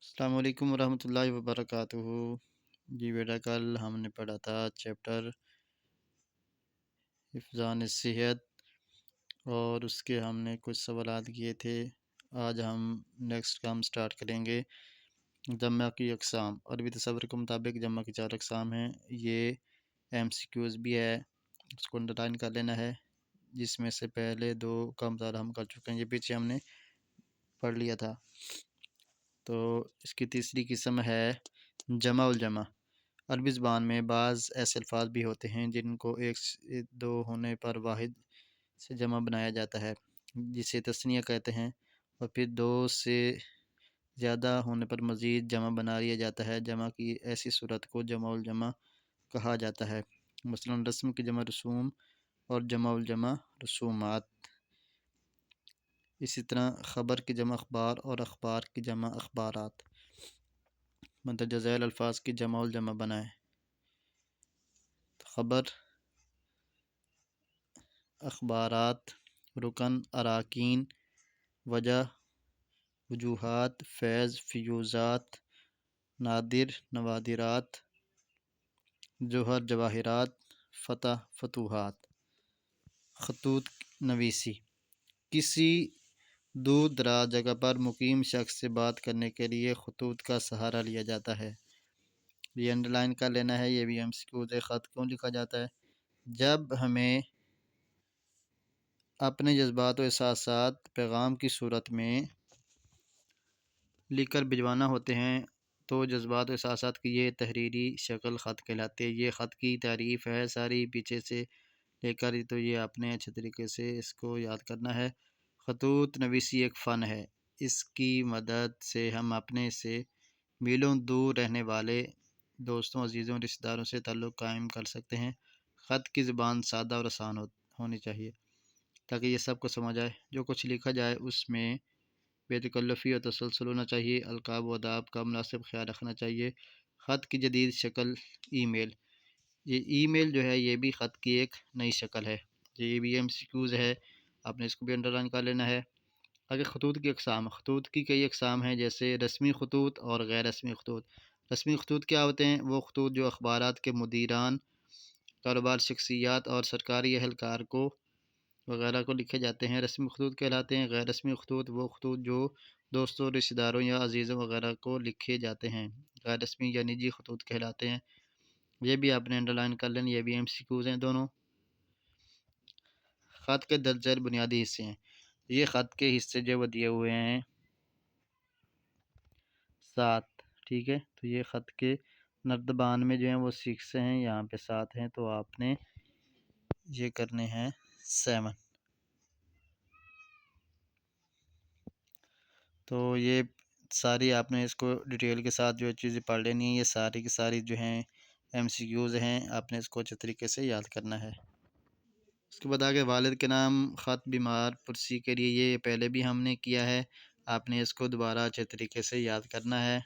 السلام علیکم ورحمۃ اللہ وبرکاتہ۔ جی بیٹا، کل ہم نے پڑھا تھا چیپٹر حفظان صحت اور اس کے ہم نے کچھ سوالات کیے تھے۔ آج ہم نیکسٹ کام سٹارٹ کریں گے۔ جمع کی اقسام، عربی تصور کے مطابق جمع کی 4 اقسام ہیں۔ یہ ایم سی کیوز بھی ہے، اس کو انڈرلائن کر لینا ہے، جس میں سے پہلے 2 کا مطالعہ ہم کر چکے ہیں، یہ پیچھے ہم نے پڑھ لیا تھا۔ تو اس کی تیسری قسم ہے جمع الجمع۔ عربی زبان میں بعض ایسے الفاظ بھی ہوتے ہیں جن کو 1 سے 2 ہونے پر واحد سے جمع بنایا جاتا ہے، جسے تثنیہ کہتے ہیں، اور پھر 2 سے زیادہ ہونے پر مزید جمع بنا لیا جاتا ہے۔ جمع کی ایسی صورت کو جمع الجمع کہا جاتا ہے۔ مثلا رسم کی جمع رسوم اور جمع الجمع رسومات۔ اسی طرح خبر کی جمع اخبار اور اخبار کی جمع اخبارات۔ مندرجہ ذیل الفاظ کی جمع الجمع بنائیں۔ خبر، اخبارات، رکن، اراکین، وجہ، وجوہات، فیض، فیوزات، نادر، نوادرات، جوہر، جواہرات، فتح، فتوحات۔ خطوط نویسی، کسی دور دراز جگہ پر مقیم شخص سے بات کرنے کے لیے خطوط کا سہارا لیا جاتا ہے۔ یہ انڈرلائن کر لینا ہے، یہ بھی ایم سی کیو ہے۔ خط کیوں لکھا جاتا ہے؟ جب ہمیں اپنے جذبات و احساسات پیغام کی صورت میں لکھ کر بھجوانا ہوتے ہیں تو جذبات و احساسات کی یہ تحریری شکل خط کہلاتی ہے۔ یہ خط کی تعریف ہے ساری پیچھے سے لے کر، تو یہ آپ نے اچھے طریقے سے اس کو یاد کرنا ہے۔ خطوط نویسی ایک فن ہے، اس کی مدد سے ہم اپنے سے میلوں دور رہنے والے دوستوں، عزیزوں، رشتہ داروں سے تعلق قائم کر سکتے ہیں۔ خط کی زبان سادہ اور آسان ہونی چاہیے تاکہ یہ سب کو سمجھ آئے۔ جو کچھ لکھا جائے اس میں بے تکلفی اور تسلسل ہونا چاہیے۔ القاب و آداب کا مناسب خیال رکھنا چاہیے۔ خط کی جدید شکل ای میل۔ یہ ای میل جو ہے یہ بھی خط کی ایک نئی شکل ہے۔ یہ بھی ایم سی کیوز ہے، آپ نے اس کو بھی انڈرلائن کر لینا ہے۔ اگر خطوط کی اقسام، خطوط کی کئی اقسام ہیں، جیسے رسمی خطوط اور غیر رسمی خطوط۔ رسمی خطوط کیا ہوتے ہیں؟ وہ خطوط جو اخبارات کے مدیران، کاروبار شخصیات اور سرکاری اہلکار کو وغیرہ کو لکھے جاتے ہیں، رسمی خطوط کہلاتے ہیں۔ غیر رسمی خطوط وہ خطوط جو دوستوں، رشتہ داروں یا عزیزوں وغیرہ کو لکھے جاتے ہیں، غیر رسمی یا نجی خطوط کہلاتے ہیں۔ یہ بھی آپ نے انڈرلائن کر لینا، یہ بھی ایم سی کیوز ہیں دونوں۔ خط کے درج ذیل بنیادی حصے ہیں۔ یہ خط کے حصے جو وہ دیے ہوئے ہیں 7، ٹھیک ہے؟ تو یہ خط کے نردبان میں جو ہیں وہ 6 ہیں، یہاں پہ 7 ہیں، تو آپ نے یہ کرنے ہیں 7۔ تو یہ ساری آپ نے اس کو ڈیٹیل کے ساتھ جو چیزیں پڑھ لینی ہیں، یہ ساری کی ساری جو ہیں ایم سی کیوز ہیں، آپ نے اس کو اچھے طریقے سے یاد کرنا ہے۔ اس کے بعد آگے والد کے نام، خط بیمار پرسی کے لیے، یہ پہلے بھی ہم نے کیا ہے، آپ نے اس کو دوبارہ اچھے طریقے سے یاد کرنا ہے۔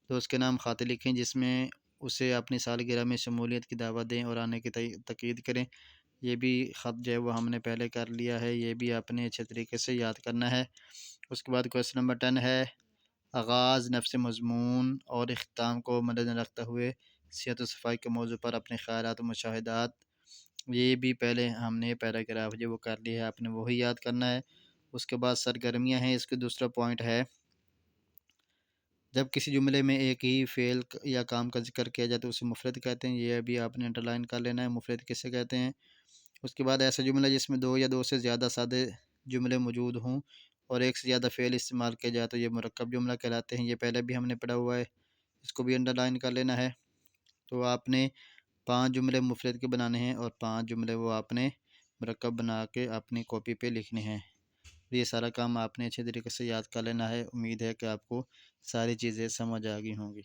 تو اس کے نام خط لکھیں جس میں اسے اپنی سالگرہ میں شمولیت کی دعوت دیں اور آنے کی تاکید کریں۔ یہ بھی خط جو ہے وہ ہم نے پہلے کر لیا ہے، یہ بھی آپ نے اچھے طریقے سے یاد کرنا ہے۔ اس کے بعد کویسچن نمبر 10 ہے، آغاز، نفس مضمون اور اختتام کو مدنظر رکھتے ہوئے صحت و صفائی کے موضوع پر اپنے خیالات و مشاہدات۔ یہ بھی پہلے ہم نے پیراگراف جو وہ کر لیا ہے، آپ نے وہی یاد کرنا ہے۔ اس کے بعد سرگرمیاں ہیں، اس کے دوسرا پوائنٹ ہے، جب کسی جملے میں ایک ہی فعل یا کام کا ذکر کیا جائے تو اسے مفرد کہتے ہیں، یہ بھی آپ نے انڈرلائن کر لینا ہے، مفرد کسے کہتے ہیں۔ اس کے بعد ایسا جملہ جس میں 2 یا 2 سے زیادہ سادے جملے موجود ہوں اور ایک سے زیادہ فعل استعمال کیا جائے تو یہ مرکب جملہ کہلاتے ہیں، یہ پہلے بھی ہم نے پڑھا ہوا ہے، اس کو بھی انڈرلائن کر لینا ہے۔ تو آپ نے 5 جملے مفرد کے بنانے ہیں اور 5 جملے وہ آپ نے مرکب بنا کے اپنی کاپی پہ لکھنے ہیں۔ یہ سارا کام آپ نے اچھے طریقے سے یاد کر لینا ہے۔ امید ہے کہ آپ کو ساری چیزیں سمجھ آ گئی ہوں گی۔